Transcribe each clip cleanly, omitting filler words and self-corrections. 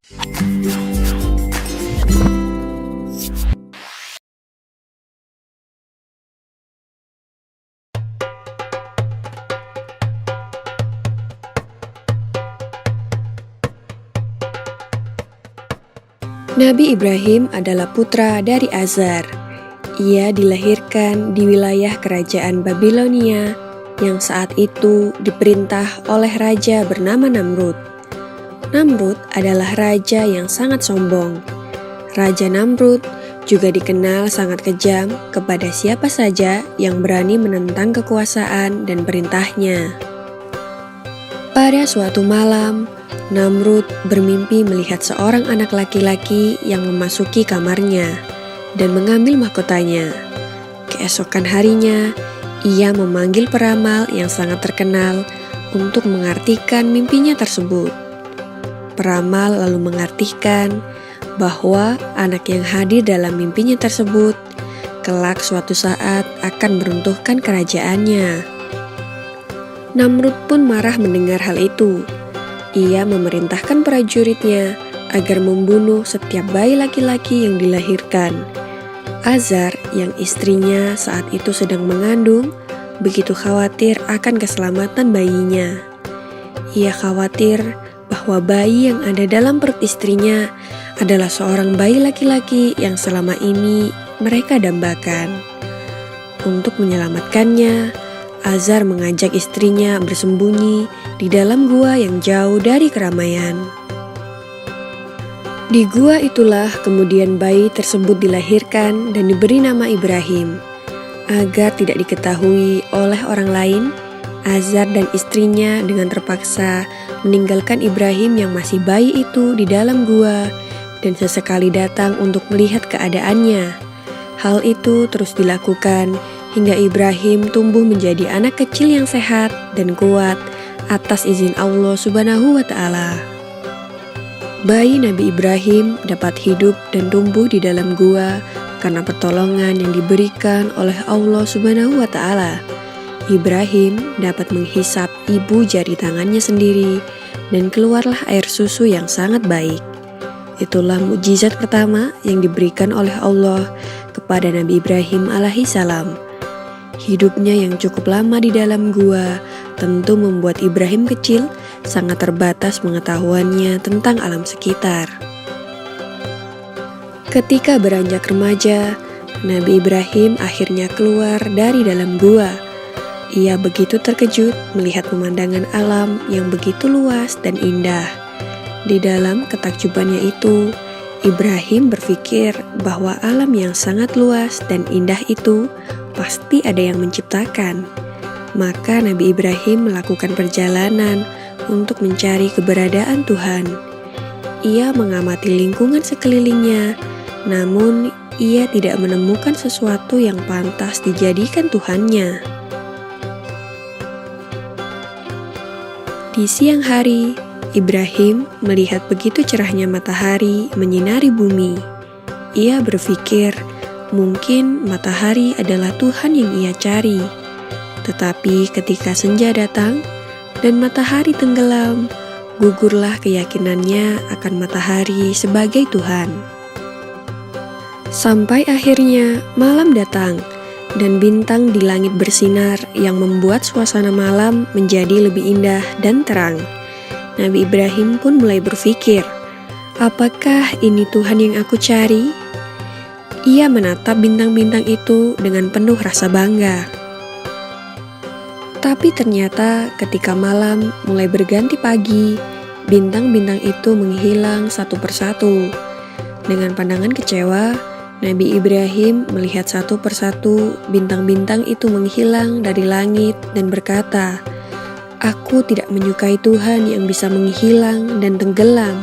Nabi Ibrahim adalah putra dari Azar. Ia dilahirkan di wilayah kerajaan Babilonia yang saat itu diperintah oleh raja bernama Namrud. Namrud adalah raja yang sangat sombong. Raja Namrud juga dikenal sangat kejam kepada siapa saja yang berani menentang kekuasaan dan perintahnya. Pada suatu malam, Namrud bermimpi melihat seorang anak laki-laki yang memasuki kamarnya dan mengambil mahkotanya. Keesokan harinya, ia memanggil peramal yang sangat terkenal untuk mengartikan mimpinya tersebut. Peramal lalu mengartikan bahwa anak yang hadir dalam mimpinya tersebut kelak suatu saat akan meruntuhkan kerajaannya. Namrud pun marah mendengar hal itu. Ia memerintahkan prajuritnya agar membunuh setiap bayi laki-laki yang dilahirkan. Azar, yang istrinya saat itu sedang mengandung, begitu khawatir akan keselamatan bayinya. Ia khawatir bahwa bayi yang ada dalam perut istrinya adalah seorang bayi laki-laki yang selama ini mereka dambakan. Untuk menyelamatkannya, Azar mengajak istrinya bersembunyi di dalam gua yang jauh dari keramaian. Di gua itulah kemudian bayi tersebut dilahirkan dan diberi nama Ibrahim. Agar tidak diketahui oleh orang lain, Azar dan istrinya dengan terpaksa meninggalkan Ibrahim yang masih bayi itu di dalam gua dan sesekali datang untuk melihat keadaannya. Hal itu terus dilakukan hingga Ibrahim tumbuh menjadi anak kecil yang sehat dan kuat atas izin Allah Subhanahu wa Ta'ala. Bayi Nabi Ibrahim dapat hidup dan tumbuh di dalam gua karena pertolongan yang diberikan oleh Allah Subhanahu wa Ta'ala. Ibrahim dapat menghisap ibu jari tangannya sendiri dan keluarlah air susu yang sangat baik. Itulah mukjizat pertama yang diberikan oleh Allah kepada Nabi Ibrahim alaihi salam. Hidupnya yang cukup lama di dalam gua tentu membuat Ibrahim kecil sangat terbatas pengetahuannya tentang alam sekitar. Ketika beranjak remaja, Nabi Ibrahim akhirnya keluar dari dalam gua. Ia begitu terkejut melihat pemandangan alam yang begitu luas dan indah. Di dalam ketakjubannya itu, Ibrahim berpikir bahwa alam yang sangat luas dan indah itu pasti ada yang menciptakan. Maka Nabi Ibrahim melakukan perjalanan untuk mencari keberadaan Tuhan. Ia mengamati lingkungan sekelilingnya, namun ia tidak menemukan sesuatu yang pantas dijadikan Tuhannya. Di siang hari, Ibrahim melihat begitu cerahnya matahari menyinari bumi. Ia berpikir, mungkin matahari adalah Tuhan yang ia cari. Tetapi ketika senja datang dan matahari tenggelam, gugurlah keyakinannya akan matahari sebagai Tuhan. Sampai akhirnya malam datang dan bintang di langit bersinar yang membuat suasana malam menjadi lebih indah dan terang. Nabi Ibrahim pun mulai berpikir, apakah ini Tuhan yang aku cari? Ia menatap bintang-bintang itu dengan penuh rasa bangga. Tapi ternyata ketika malam mulai berganti pagi, bintang-bintang itu menghilang satu persatu. Dengan pandangan kecewa, Nabi Ibrahim melihat satu persatu bintang-bintang itu menghilang dari langit dan berkata, "Aku tidak menyukai Tuhan yang bisa menghilang dan tenggelam."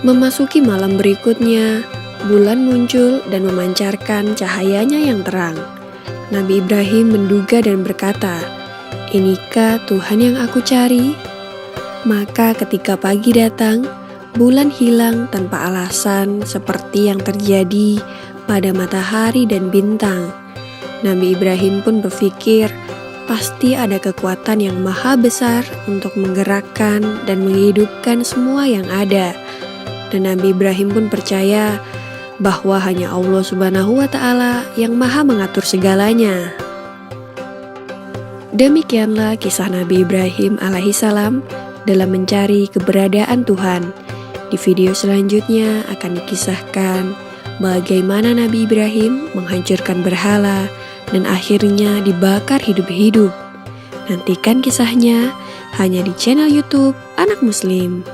Memasuki malam berikutnya, bulan muncul dan memancarkan cahayanya yang terang. Nabi Ibrahim menduga dan berkata, "Inikah Tuhan yang aku cari?" Maka ketika pagi datang, bulan hilang tanpa alasan seperti yang terjadi pada matahari dan bintang. Nabi Ibrahim pun berpikir, pasti ada kekuatan yang maha besar untuk menggerakkan dan menghidupkan semua yang ada. Dan Nabi Ibrahim pun percaya bahwa hanya Allah Subhanahu wa Ta'ala yang maha mengatur segalanya. Demikianlah kisah Nabi Ibrahim alaihissalam dalam mencari keberadaan Tuhan. Di video selanjutnya akan dikisahkan bagaimana Nabi Ibrahim menghancurkan berhala dan akhirnya dibakar hidup-hidup. Nantikan kisahnya hanya di channel YouTube Anak Muslim.